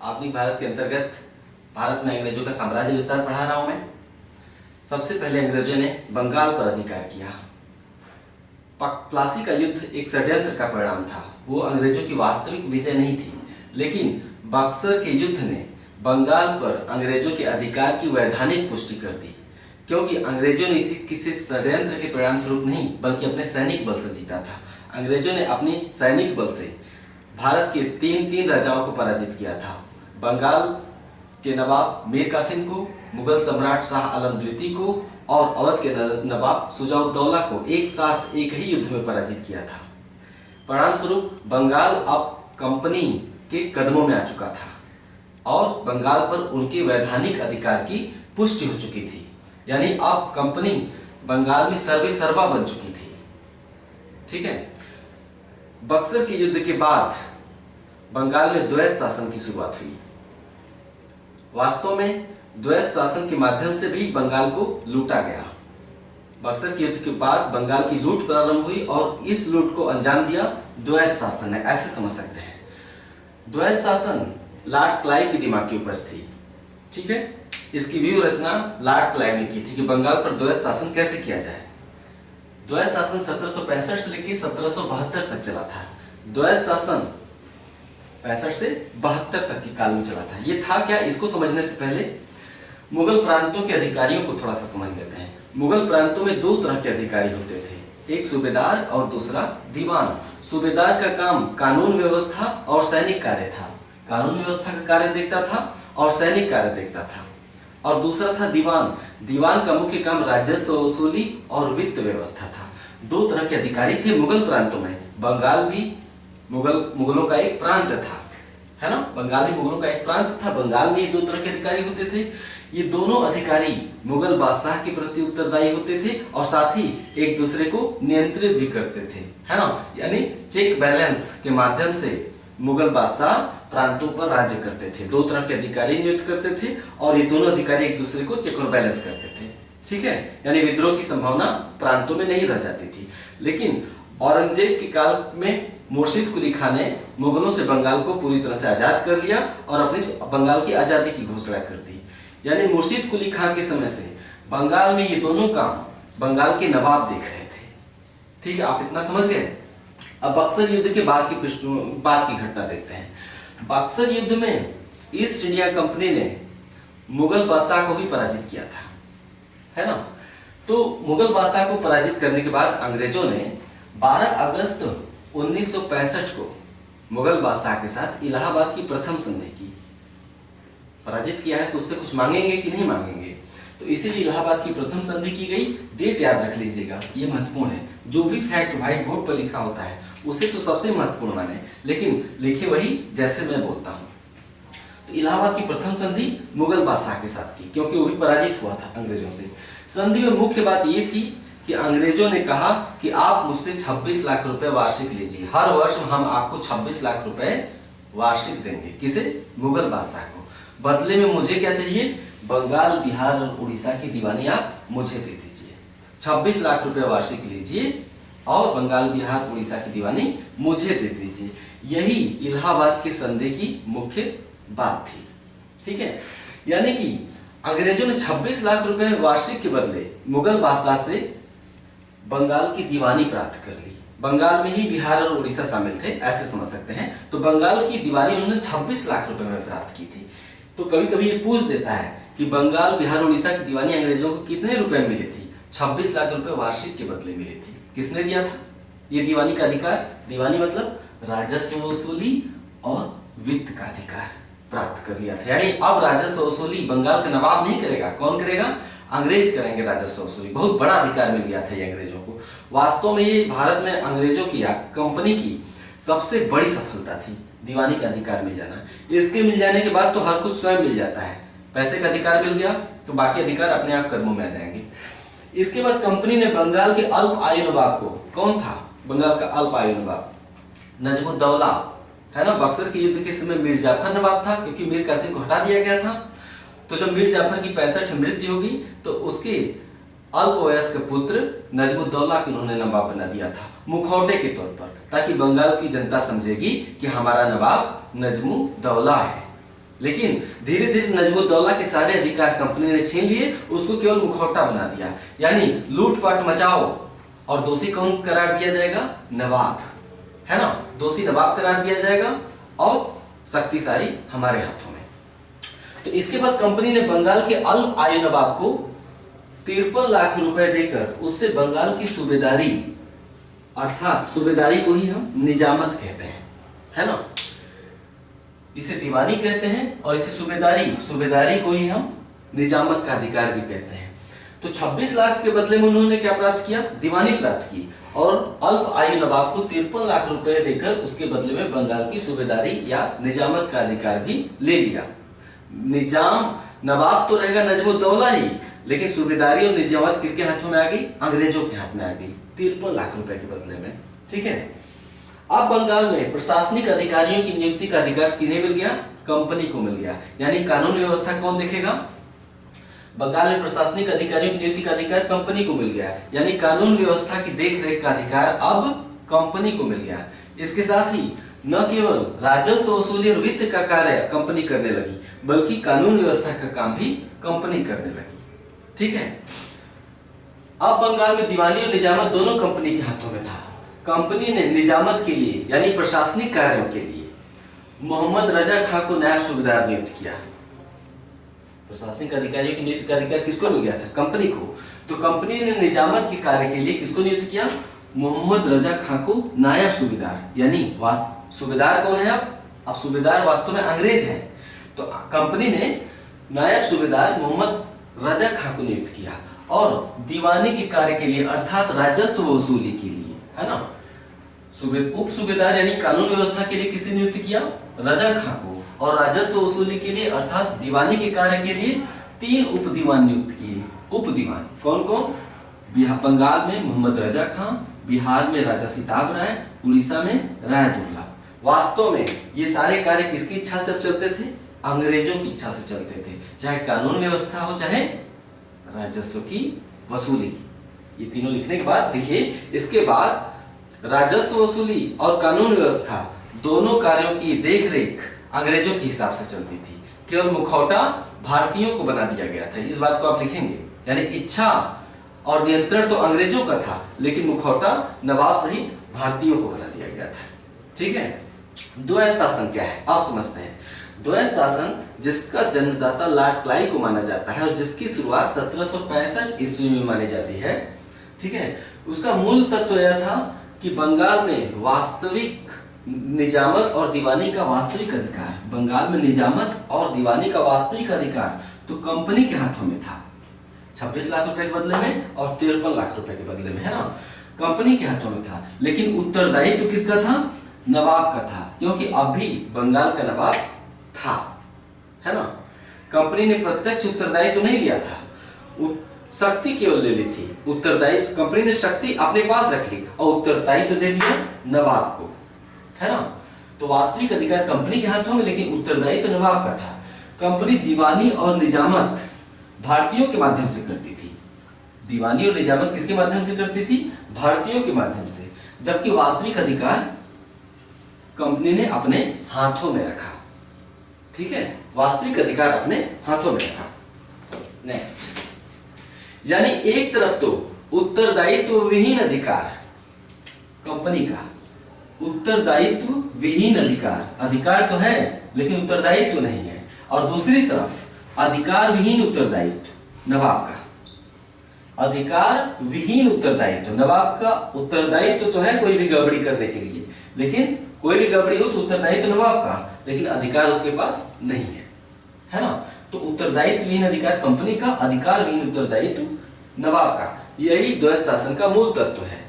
आधुनिक भारत के अंतर्गत भारत में अंग्रेजों का साम्राज्य विस्तार पढ़ा रहा हूं मैं। सबसे पहले अंग्रेजों ने बंगाल पर अधिकार किया। प्लासी का युद्ध एक षड्यंत्र का परिणाम था। वो अंग्रेजों की वास्तविक विजय नहीं थी, लेकिन बक्सर के युद्ध ने बंगाल पर अंग्रेजों के अधिकार की वैधानिक पुष्टि कर दी, क्योंकि अंग्रेजों ने इसी किसी षड्यंत्र के परिणाम स्वरूप नहीं बल्कि अपने सैनिक बल से जीता था। अंग्रेजों ने अपनी सैनिक बल से भारत के तीन राजाओं को पराजित किया था। बंगाल के नवाब मीर कासिम को, मुगल सम्राट शाह आलम द्वितीय को और अवध के नवाब शुजा-उद-दौला को एक साथ एक ही युद्ध में पराजित किया था। परिणाम स्वरूप बंगाल अब कंपनी के कदमों में आ चुका था और बंगाल पर उनके वैधानिक अधिकार की पुष्टि हो चुकी थी। यानी अब कंपनी बंगाल में सर्वे सर्वा बन चुकी थी। ठीक है। बक्सर के युद्ध के बाद बंगाल में द्वैत शासन की शुरुआत हुई। वास्तव में द्वैत शासन के माध्यम से भी बंगाल को लूटा गया। बक्सर के युद्ध के बाद बंगाल की लूट प्रारंभ हुई और इस लूट को अंजाम दिया द्वैत शासन ने, ऐसे समझ सकते हैं। द्वैत शासन लॉर्ड क्लाइव के दिमाग की उपज थी। ठीक है। इसकी व्यूह रचना लॉर्ड क्लाइव ने की थी कि बंगाल पर द्वैत शासन कैसे किया जाए। द्वैत शासन 1765 से लेकर 1772 तक चला था। द्वैत शासन 65 से 72 तक के काल में चला था। ये था क्या, इसको समझने से पहले मुगल प्रांतों के अधिकारियों को थोड़ा सा समझ लेते हैं। मुगल प्रांतों में दो तरह के अधिकारी होते थे, एक सूबेदार और दूसरा दीवान। सूबेदार का काम कानून व्यवस्था और सैनिक कार्य था। कानून व्यवस्था का कार्य देखता था और सैनिक कार्य देखता था। और दूसरा था दीवान। दीवान का मुख्य काम राजस्व वसूली और वित्त व्यवस्था था। दो तरह के अधिकारी थे मुगल प्रांतों में। बंगाल भी मुगलों का एक प्रांत था, है ना। बंगाल भी मुगलों का एक प्रांत था। बंगाल में ये दो तरह के अधिकारी होते थे। ये दोनों अधिकारी मुगल बादशाह के प्रति उत्तरदायी होते थे और साथ ही एक दूसरे को नियंत्रित भी करते थे, है ना। यानी चेक बैलेंस के माध्यम से मुगल बादशाह प्रांतों पर राज्य करते थे। दो तरह के अधिकारी नियुक्त करते थे और ये दोनों अधिकारी एक दूसरे को चेक और बैलेंस करते थे। ठीक है। यानी विद्रोह की संभावना प्रांतों में नहीं रह जाती थी। लेकिन औरंगजेब के काल में मुर्शिद कुली खान ने मुगलों से बंगाल को पूरी तरह से आजाद कर लिया और अपनी बंगाल की आजादी की घोषणा कर दी। यानी मुर्शिद कुली खान के समय से बंगाल में ये दोनों काम बंगाल के नवाब देख रहे थे। ठीक है, आप इतना समझ गए। अब बक्सर युद्ध के बाद की घटना देखते हैं। बक्सर युद्ध में ईस्ट इंडिया कंपनी ने मुगल बादशाह को भी पराजित किया था, है ना। तो मुगल बादशाह को पराजित करने के बाद अंग्रेजों ने 12 अगस्त 1965 को मुगल बादशाह के साथ इलाहाबाद की प्रथम संधि की। पराजित किया है तो उससे कुछ मांगेंगे कि नहीं मांगेंगे, तो इसीलिए इलाहाबाद की प्रथम संधि की गई। डेट याद रख लीजिएगा, ये महत्वपूर्ण है। जो भी फैक्ट व्हाइट बोर्ड पर लिखा होता है उसे तो सबसे महत्वपूर्ण माने, लेकिन लिखे वही जैसे मैं बोलता हूँ। तो इलाहाबाद की प्रथम संधि मुगल बादशाह के साथ की, क्योंकि वो भी पराजित हुआ था अंग्रेजों से। संधि में मुख्य बात ये थी कि अंग्रेजों ने कहा कि आप मुझसे 26 लाख रुपए वार्षिक लीजिए। हर वर्ष हम आपको 26 लाख रुपए वार्षिक देंगे। किसे? मुगल बादशाह को। बदले में मुझे क्या चाहिए? बंगाल, बिहार और उड़ीसा की दीवानी आप मुझे दे दीजिए। 26 लाख रुपए वार्षिक लीजिए और बंगाल, बिहार, उड़ीसा की दीवानी मुझे दे दीजिए। यही इलाहाबाद के संधि की मुख्य बात थी। ठीक है। यानी कि अंग्रेजों ने 26 लाख रुपए वार्षिक के बदले मुगल बादशाह से बंगाल की दीवानी प्राप्त कर ली। बंगाल में ही बिहार और उड़ीसा शामिल थे, ऐसे समझ सकते हैं। तो बंगाल की दीवानी उन्होंने 26 लाख रुपए में प्राप्त की थी। तो कभी कभी ये पूछ देता है कि बंगाल, बिहार, उड़ीसा की दीवानी अंग्रेजों को कितने रुपए में मिली थी? 26 लाख रुपए वार्षिक के बदले मिली थी। किसने दिया था ये दीवानी का अधिकार? दीवानी मतलब राजस्व वसूली और वित्त का अधिकार प्राप्त कर लिया था। यानी अब राजस्व वसूली बंगाल का नवाब नहीं करेगा। कौन करेगा? अंग्रेज करेंगे राजस्व वसूली। बहुत बड़ा अधिकार मिल गया था ये अंग्रेजों को। वास्तव में ये भारत में अंग्रेजों की या कंपनी की सबसे बड़ी सफलता थी, दीवानी का अधिकार मिल जाना। इसके मिल जाने के बाद तो हर कुछ स्वयं मिल जाता है। पैसे का अधिकार मिल गया तो बाकी अधिकार अपने आप कदमों में आ जाएंगे। इसके बाद कंपनी ने बंगाल के अल्प आयु नवाब को, कौन था बंगाल का अल्प आयु नवाब? नजमुद्दौला, है ना। बक्सर के युद्ध के समय मीर जाफर नवाब था, क्योंकि मीर कासिम को हटा दिया गया था। तो जब मीर जाफर की 65 मृत्यु होगी तो उसके अल्प वयस्क पुत्र नजमुद्दौला को उन्होंने नवाब बना दिया था, मुखौटे के तौर पर, ताकि बंगाल की जनता समझेगी कि हमारा नवाब नजमुद्दौला है। लेकिन धीरे धीरे नजमुद्दौला के सारे अधिकार कंपनी ने छीन लिए, उसको केवल मुखौटा बना दिया। यानी लूटपाट मचाओ, और दोषी कौन करार दिया जाएगा? नवाब, है ना, दोषी नवाब करार दिया जाएगा और शक्ति सारी हमारे हाथों में। तो इसके बाद कंपनी ने बंगाल के अल्प आयु नवाब को 53 लाख रुपए देकर उससे बंगाल की सूबेदारी, अर्थात सूबेदारी को ही हम निजामत कहते हैं, है ना, इसे दीवानी कहते हैं और इसे सूबेदारी को ही हम निजामत का अधिकार भी कहते हैं। तो 26 लाख के बदले में उन्होंने क्या प्राप्त किया? दीवानी प्राप्त की, और अल्प आयु नवाब को 53 लाख रुपए देकर उसके बदले में बंगाल की सूबेदारी या निजामत का अधिकार भी ले लिया। निजाम नवाब तो रहेगा नजमुद्दौला ही, लेकिन सूबेदारी और निजामत किसके हाथों में आ गई? अंग्रेजों के हाथ में आ गई 53 लाख रुपए के बदले में। ठीक है, अब बंगाल में प्रशासनिक अधिकारियों की नियुक्ति का अधिकार किन्हें मिल गया? कंपनी को मिल गया। यानी कानून व्यवस्था कौन देखेगा? बंगाल में प्रशासनिक अधिकारियों की नियुक्ति का अधिकार कंपनी को मिल गया, यानी कानून व्यवस्था की देखरेख का अधिकार अब कंपनी को मिल गया। इसके साथ ही न केवल राजस्व वसूली और वित्त का कार्य कंपनी करने लगी, बल्कि कानून व्यवस्था का काम भी कंपनी करने लगी। ठीक है, अब बंगाल में दीवानी और निजामत दोनों कंपनी के हाथों में था। कंपनी ने निजामत के लिए यानी प्रशासनिक कार्यों के लिए मोहम्मद रजा खां को नायब सूबेदार नियुक्त किया। प्रशासनिक अधिकारियों की नियुक्ति का अधिकार किसको मिल गया था? कंपनी को। तो कंपनी ने निजामत के कार्य के लिए किसको नियुक्त किया? मोहम्मद रजा खां को नायब सूबेदार, यानी सूबेदार कौन है? अब सूबेदार वास्तव में अंग्रेज है। तो कंपनी ने नायब सूबेदार मोहम्मद रजा खां को नियुक्त किया, और दीवानी के कार्य के लिए अर्थात राजस्व वसूली के लिए, है ना, उप सूबेदार यानी कानून व्यवस्था के लिए किसे नियुक्त किया? रजा खां को, और राजस्व वसूली के लिए अर्थात दीवानी के कार्य के लिए 3 उप दीवान नियुक्त किए। उप दीवान कौन कौन? बंगाल में मोहम्मद रजा खां, बिहार में राजा सिताब राय, उड़ीसा में राय दुर्लभ। वास्तव में ये सारे कार्य किसकी इच्छा से चलते थे? अंग्रेजों की इच्छा से चलते थे, चाहे कानून व्यवस्था हो चाहे राजस्व की वसूली। ये तीनों लिखने के बाद देखिए, इसके बाद राजस्व वसूली और कानून व्यवस्था दोनों कार्यों की देखरेख अंग्रेजों के हिसाब से चलती थी। केवल मुखौटा भारतीयों को बना दिया गया था, इस बात को आप लिखेंगे। यानी इच्छा और नियंत्रण तो अंग्रेजों का था, लेकिन मुखौटा नवाब सहित भारतीयों को बना दिया गया था। ठीक है, द्वैत शासन क्या है आप समझते हैं। द्वैत शासन जिसका जन्मदाता लॉर्ड क्लाइव को माना जाता है और जिसकी शुरुआत 1765 ईस्वी में मानी जाती है। ठीक है, उसका मूल तत्व यह था कि बंगाल में वास्तविक निजामत और दीवानी का वास्तविक अधिकार, बंगाल में निजामत और दीवानी का वास्तविक अधिकार तो कंपनी के हाथों में था, 26 लाख रुपए के बदले में और 53 लाख रुपए के बदले में, है ना, कंपनी के हाथों में था। लेकिन उत्तरदायित्व तो किसका था? नवाब का था, क्योंकि अभी बंगाल का नवाब था, है ना। कंपनी ने प्रत्यक्ष उत्तरदायित्व तो नहीं लिया था, शक्ति केवल ले ली थी। उत्तरदायित्व कंपनी ने शक्ति अपने पास रख ली और उत्तरदायित्व दे दिया नवाब को, है ना। तो वास्तविक अधिकार कंपनी के हाथों में, लेकिन उत्तरदायित्व तो नवाब का था। कंपनी दीवानी और निजामत भारतीयों के माध्यम से करती थी। दीवानी और निजामत किसके माध्यम से करती थी? भारतीयों के माध्यम से, जबकि वास्तविक अधिकार कंपनी ने अपने हाथों में रखा। ठीक है, वास्तविक अधिकार अपने हाथों में रखा। नेक्स्ट, यानी एक तरफ तो उत्तरदायित्व विहीन अधिकार कंपनी का, उत्तरदायित्व विहीन अधिकार, अधिकार तो है लेकिन उत्तरदायित्व तो नहीं है, और दूसरी तरफ अधिकार विहीन उत्तरदायित्व नवाब का। अधिकार विहीन उत्तरदायित्व नवाब का, उत्तरदायित्व तो है कोई भी गड़बड़ी करने के लिए, लेकिन कोई भी गड़बड़ी हो तो उत्तरदायित्व नवाब का, लेकिन अधिकार उसके पास नहीं है, है ना। तो उत्तरदायित्व विहीन अधिकार कंपनी का, अधिकार विहीन उत्तरदायित्व नवाब का। यही द्वैत शासन का मूल तत्व है।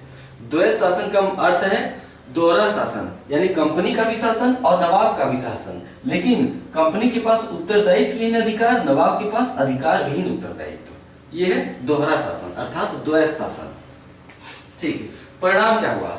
द्वैत शासन का अर्थ है दोहरा शासन, यानी कंपनी का भी शासन और नवाब का भी शासन, लेकिन कंपनी के पास उत्तरदायित्व विहीन अधिकार, नवाब के पास अधिकार विहीन उत्तरदायित्व। यह है दोहरा शासन अर्थात द्वैत शासन। ठीक है, परिणाम क्या हुआ?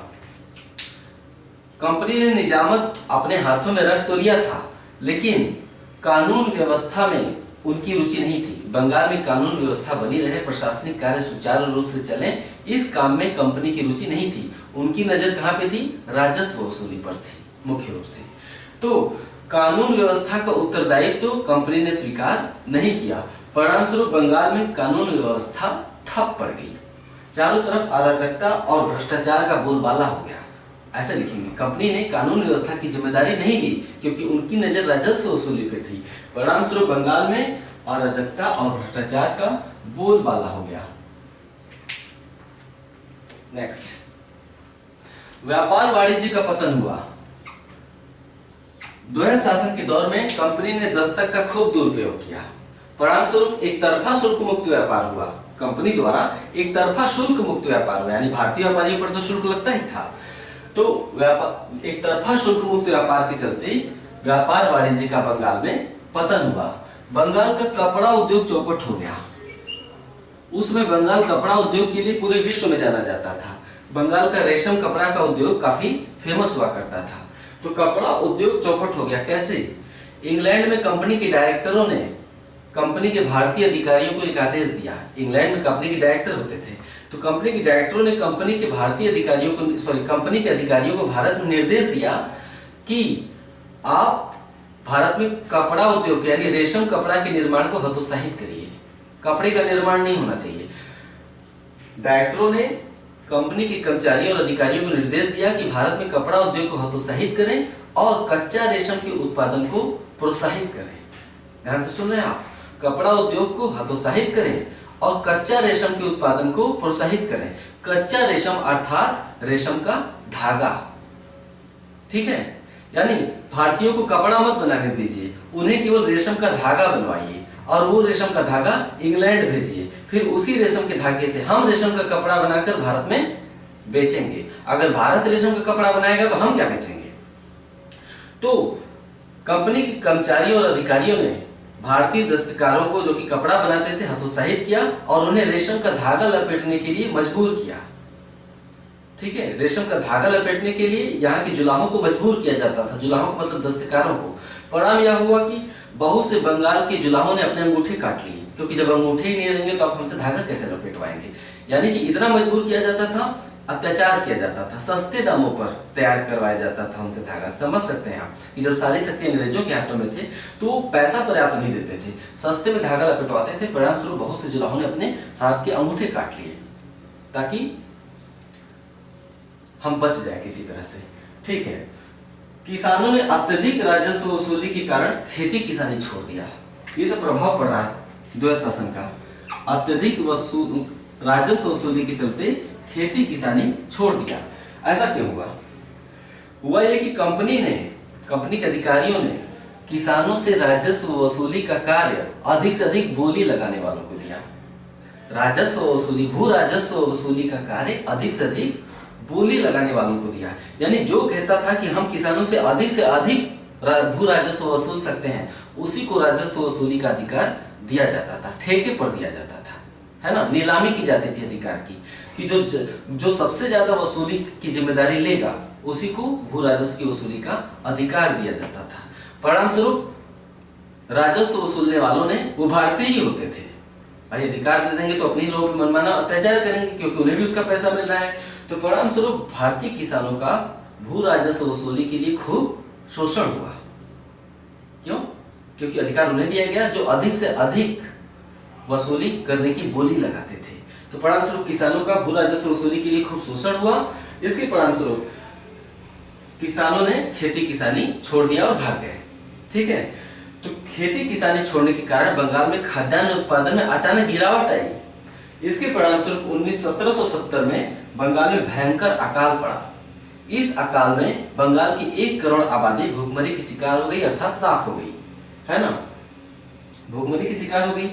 कंपनी ने निजामत अपने हाथों में रख तो लिया था, लेकिन कानून व्यवस्था में उनकी रुचि नहीं थी। बंगाल में कानून व्यवस्था बनी रहे, प्रशासनिक कार्य सुचारू रूप से चले, इस काम में कंपनी की रुचि नहीं थी। उनकी नजर कहां पे थी? राजस्व वसूली पर थी मुख्य रूप से। तो कानून व्यवस्था का उत्तरदायित्व तो कंपनी ने स्वीकार नहीं किया। परिणाम स्वरूप बंगाल में कानून व्यवस्था ठप पड़ गई। चारों तरफ अराजकता और भ्रष्टाचार का बोलबाला हो गया। ऐसा लिखेंगे, कंपनी ने कानून व्यवस्था की जिम्मेदारी नहीं ली क्योंकि उनकी नजर राजस्व वसूली पे थी। परिणाम स्वरूप बंगाल में अराजकता और भ्रष्टाचार का बोलबाला हो गया। नेक्स्ट, व्यापार वाणिज्य का पतन हुआ। द्वैध शासन के दौर में कंपनी ने दस्तक का खूब दुरुपयोग किया। परिणाम स्वरूप एक तरफा शुल्क मुक्त व्यापार हुआ। कंपनी द्वारा एक तरफा शुल्क मुक्त व्यापार हुआ, यानी भारतीय व्यापारियों पर तो शुल्क लगता ही था। तो व्यापार एक तरफा शुल्क मुक्त व्यापार के चलते व्यापार वाणिज्य का बंगाल में पतन हुआ। बंगाल का कपड़ा उद्योग चौपट हो गया। उसमें बंगाल कपड़ा उद्योग के लिए पूरे विश्व में जाना जाता था। बंगाल का रेशम कपड़ा का उद्योग काफी फेमस हुआ करता था। तो कपड़ा उद्योग चौपट हो गया। कैसे? इंग्लैंड में कंपनी के डायरेक्टरों ने कंपनी के भारतीय अधिकारियों को एक आदेश दिया। इंग्लैंड में कंपनी के डायरेक्टर होते थे, तो कंपनी के डायरेक्टरों ने कंपनी के भारतीय अधिकारियों को कंपनी के अधिकारियों को भारत में निर्देश दिया कि आप भारत में कपड़ा उद्योग यानी रेशम कपड़ा के निर्माण को हतोत्साहित करिए। कपड़े का निर्माण नहीं होना चाहिए। डायरेक्टरों ने कंपनी के कर्मचारियों और अधिकारियों को निर्देश दिया कि भारत में कपड़ा उद्योग को हतोत्साहित करें और कच्चा रेशम के उत्पादन को प्रोत्साहित करें। ध्यान से सुन रहे हैं आप, कपड़ा उद्योग को हतोत्साहित करें और कच्चा रेशम के उत्पादन को प्रोत्साहित करें। कच्चा रेशम अर्थात रेशम का धागा, ठीक है, यानी भारतीयों को कपड़ा मत बनाने दीजिए, उन्हें केवल रेशम का धागा बनवाइए और वो रेशम का धागा इंग्लैंड भेजिए। फिर उसी रेशम के धागे से हम रेशम का कपड़ा बनाकर भारत में बेचेंगे। अगर भारत रेशम का कपड़ा बनाएगा तो हम क्या बेचेंगे? तो कंपनी के कर्मचारियों और अधिकारियों ने भारतीय दस्तकारों को जो कि कपड़ा बनाते थे हतोत्साहित किया और उन्हें रेशम का धागा लपेटने के लिए मजबूर किया। ठीक है, रेशम का धागा लपेटने के लिए यहाँ के जुलाहों को मजबूर किया जाता था। जुलाहों को मतलब दस्तकारों को। परिणाम यह हुआ कि बहुत से बंगाल के जुलाहों ने अपने अंगूठे काट लिए, क्योंकि जब अंगूठे ही नहीं रहेंगे तो आप हमसे धागा कैसे लपेटवाएंगे। यानी कि इतना मजबूर किया जाता था, अत्याचार किया जाता था, सस्ते दामों पर तैयार करवाया जाता था उनसे धागा। समझ सकते हैं आप कि जब सारी शक्ति अंग्रेजों के हाथों में थे तो पैसा पर्याप्त नहीं देते थे, सस्ते में धागा लपेटवाते थे। परिणाम स्वरूप बहुत से जुलाहों ने अपने हाथ के अंगूठे काट लिए ताकि हम बच जाए किसी तरह से। ठीक है, किसानों ने अत्यधिक राजस्व वसूली के कारण खेती किसानी छोड़ दिया। ये सब प्रभाव पड़ रहा है द्वैध शासन का। अत्यधिक राजस्व वसूली के चलते खेती किसानी छोड़ दिया। ऐसा क्यों हुआ? हुआ ये कि कंपनी के अधिकारियों ने किसानों से राजस्व वसूली का कार्य अधिक से अधिक बोली लगाने वालों को दिया। राजस्व वसूली, भू राजस्व वसूली का कार्य अधिक से अधिक बोली लगाने वालों को दिया। यानी जो कहता था कि हम किसानों से अधिक भू राजस्व वसूल सकते हैं, उसी को राजस्व वसूली का अधिकार दिया जाता था, ठेके पर दिया जाता था, है ना। नीलामी की जाती थी अधिकार की कि जो सबसे ज्यादा वसूली की जिम्मेदारी लेगा उसी को भू राजस्व की वसूली का अधिकार दिया जाता था। परिणाम स्वरूप राजस्व वसूलने वालों ने वो भारतीय ही होते थे। भाई अधिकार दे देंगे तो अपने लोगों पर मनमाना अत्याचार करेंगे क्योंकि उन्हें भी उसका पैसा मिल रहा है। तो परिणाम स्वरूप भारतीय किसानों का भू राजस्व वसूली के लिए खूब शोषण हुआ। क्यों? क्योंकि अधिकार उन्हें दिया गया जो अधिक से अधिक वसूली करने की बोली लगाते थे। तो परिणाम स्वरूप किसानों का भू राजस्व वसूली के लिए खूब शोषण हुआ। इसके परिणाम स्वरूप किसानों ने खेती किसानी छोड़ दिया और भाग गए। ठीक है, तो खेती किसानी छोड़ने के कारण बंगाल में खाद्यान्न उत्पादन में अचानक गिरावट आई। इसके परिणाम स्वरूप 1770 में बंगाल में भयंकर अकाल पड़ा। इस अकाल में बंगाल की 1 करोड़ आबादी भूखमरी की शिकार हो गई, अर्थात साफ हो गई, है ना, भूखमरी की शिकार हो गई।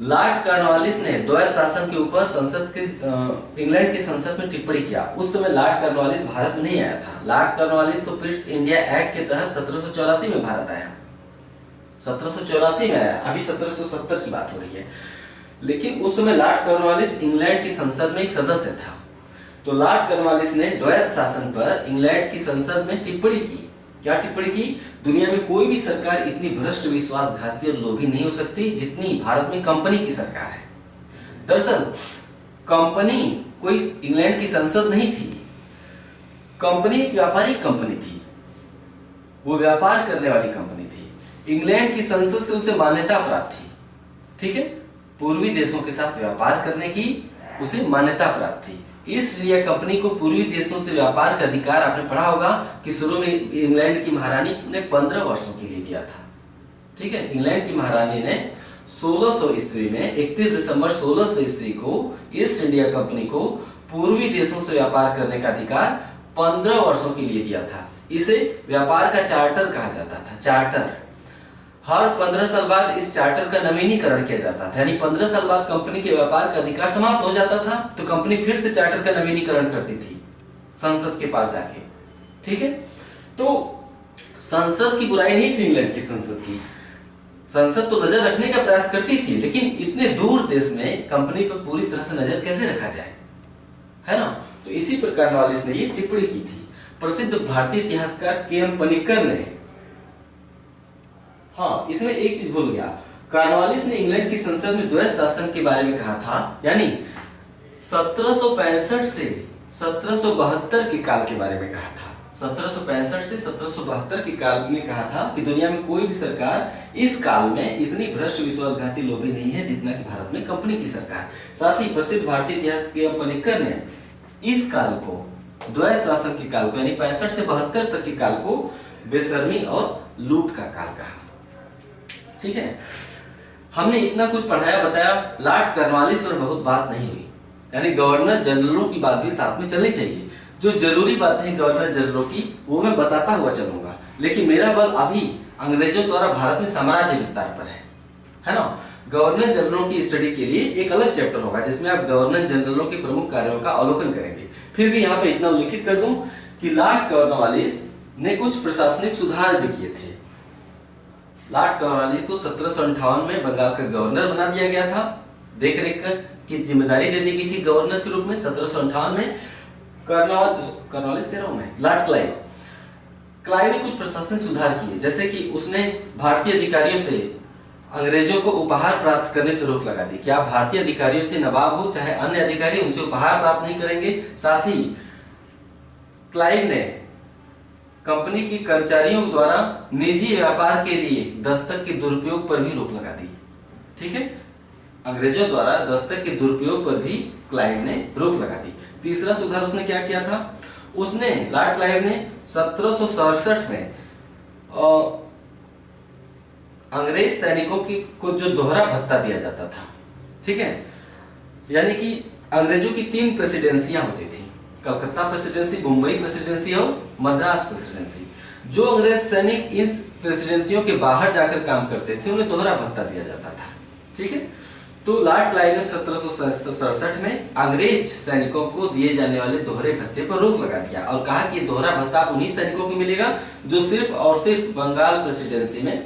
लॉर्ड कॉर्नवालिस ने द्वैध शासन के ऊपर इंग्लैंड की संसद में टिप्पणी किया। उस समय लॉर्ड कॉर्नवालिस भारत में नहीं आया था। लॉर्ड कॉर्नवालिस तो पिट्स इंडिया एक्ट के तहत 1784 में भारत आया, 1784 में आया। अभी 1770 की बात हो रही है। लेकिन उस समय लॉर्ड कॉर्नवालिस इंग्लैंड की संसद में एक सदस्य था। तो लॉर्ड कॉर्नवालिस ने द्वैध शासन पर इंग्लैंड की संसद में टिप्पणी की। क्या टिप्पणी की? दुनिया में कोई भी सरकार इतनी भ्रष्ट, विश्वासघाती और लोभी नहीं हो सकती जितनी भारत में कंपनी की सरकार है। दरअसल कंपनी कोई इंग्लैंड की संसद नहीं थी, कंपनी एक व्यापारिक कंपनी थी। वो व्यापार करने वाली कंपनी थी। इंग्लैंड की संसद से उसे मान्यता प्राप्त थी। ठीक है, पूर्वी देशों के साथ व्यापार करने की उसे मान्यता प्राप्त थी। ईस्ट इंडिया कंपनी को पूर्वी देशों से व्यापार का अधिकार, आपने पढ़ा होगा कि शुरू में इंग्लैंड की महारानी ने 15 वर्षों के लिए दिया था। ठीक है, इंग्लैंड की महारानी ने 1600 ईस्वी में 31 दिसंबर 1600 ईस्वी को ईस्ट इंडिया कंपनी को पूर्वी देशों से व्यापार करने का अधिकार 15 वर्षों के लिए दिया था। इसे व्यापार का चार्टर कहा जाता था। चार्टर, हर 15 साल बाद इस चार्टर का नवीनीकरण किया जाता था, यानी 15 साल बाद कंपनी के व्यापार का अधिकार समाप्त हो जाता था तो कंपनी फिर से चार्टर का नवीनीकरण करती थी संसद के पास जाके। ठीक है, तो संसद की बुराई नहीं थी इंग्लैंड की संसद की। संसद तो नजर रखने का प्रयास करती थी, लेकिन इतने दूर देश में कंपनी पर पूरी तरह से नजर कैसे रखा जाए, है ना। तो इसी पर कॉर्नवालिस ने ये टिप्पणी की थी। प्रसिद्ध भारतीय इतिहासकार के.एम. पनिक्कर ने, हाँ इसमें एक चीज भूल गया, कॉर्नवालिस ने इंग्लैंड की संसद में द्वैध शासन के बारे में कहा था, यानी 1765 से 1772 के काल के बारे में कहा था। 1765 से 1772 के काल में कहा था कि दुनिया में कोई भी सरकार इस काल में इतनी भ्रष्ट, विश्वासघाती, लोभी नहीं है जितना कि भारत में कंपनी की सरकार। साथ ही प्रसिद्ध भारतीय इतिहास के पनिक्कर ने इस काल को, द्वैध शासन के काल को, यानी 65 से 72 तक के काल को बेशर्मी और लूट का काल कहा। ठीक है, हमने इतना कुछ पढ़ाया बताया, लॉर्ड कॉर्नवालिस पर बहुत बात नहीं हुई, यानी गवर्नर जनरलों की बात भी साथ में चलनी चाहिए। जो जरूरी बातें हैं गवर्नर जनरलों की वो मैं बताता हुआ चलूंगा, लेकिन मेरा बल अभी अंग्रेजों द्वारा भारत में साम्राज्य विस्तार पर है ना। गवर्नर जनरलों की स्टडी के लिए एक अलग चैप्टर होगा जिसमें आप गवर्नर जनरलों के प्रमुख कार्यों का अवलोकन करेंगे। फिर भी यहाँ पे इतना उल्लेखित कर दूं कि लॉर्ड कॉर्नवालिस ने कुछ प्रशासनिक सुधार भी किए थे। लॉर्ड कॉर्नवालिस को 1758 में बंगाल का गवर्नर बना दिया गया था, देखरेख की जिम्मेदारी दे दी गई थी गवर्नर के रूप में। 1758 में कॉर्नवालिस कह रहा हूं मैं, लॉर्ड क्लाइव ने कुछ प्रशासनिक सुधार किए, जैसे कि उसने भारतीय अधिकारियों से अंग्रेजों को उपहार प्राप्त करने पर रोक लगा दी कि आप भारतीय अधिकारियों से, नवाब हो चाहे अन्य अधिकारी, उनसे उपहार प्राप्त नहीं करेंगे। साथ ही क्लाइव ने कंपनी के कर्मचारियों द्वारा निजी व्यापार के लिए दस्तक के दुरुपयोग पर भी रोक लगा दी। ठीक है, अंग्रेजों द्वारा दस्तक के दुरुपयोग पर भी क्लाइव ने रोक लगा दी। तीसरा सुधार उसने क्या किया था, उसने, लॉर्ड क्लाइव ने 1767 में अंग्रेज सैनिकों को जो दोहरा भत्ता दिया जाता था, ठीक है, यानी कि अंग्रेजों की 3 प्रेसिडेंसियां होती थी, कलकत्ता प्रेसिडेंसी, मुंबई प्रेसिडेंसी और मद्रास प्रेसिडेंसी। जो अंग्रेज सैनिक इस प्रेसिडेंसियों के बाहर जाकर काम करते थे उन्हें दोहरा भत्ता दिया जाता था। ठीक है, तो लॉर्ड क्लाइव ने 1767 में अंग्रेज सैनिकों को दिए जाने वाले दोहरे भत्ते पर रोक लगा दिया और कहा कि दोहरा भत्ता उन्हीं सैनिकों को मिलेगा जो सिर्फ और सिर्फ बंगाल प्रेसिडेंसी में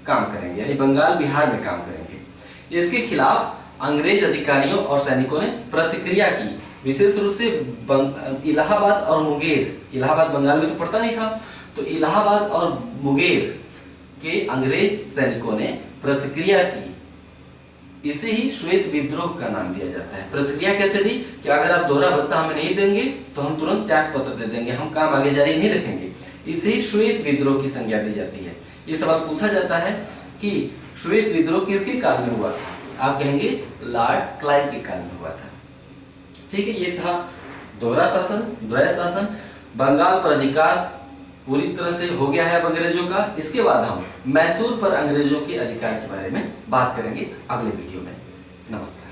काम करेंगे, यानी बंगाल बिहार में काम करेंगे। इसके खिलाफ अंग्रेज अधिकारियों और सैनिकों ने प्रतिक्रिया की, विशेष रूप से इलाहाबाद और मुंगेर, इलाहाबाद बंगाल में तो पड़ता नहीं था, तो इलाहाबाद और मुंगेर के अंग्रेज सैनिकों ने प्रतिक्रिया की। इसे ही श्वेत विद्रोह का नाम दिया जाता है। प्रतिक्रिया कैसे दी कि अगर आप दोहरा भत्ता हमें नहीं देंगे तो हम तुरंत त्याग पत्र दे देंगे, हम काम आगे जारी नहीं रखेंगे। इसे ही श्वेत विद्रोह की संज्ञा दी जाती है। ये सवाल पूछा जाता है कि श्वेत विद्रोह किसके काल में हुआ था, आप कहेंगे लॉर्ड क्लाइव के काल में हुआ था। ठीक है, ये था दोहरा शासन, द्वैध शासन। बंगाल पर अधिकार पूरी तरह से हो गया है अब अंग्रेजों का। इसके बाद हम मैसूर पर अंग्रेजों के अधिकार के बारे में बात करेंगे अगले वीडियो में। नमस्कार।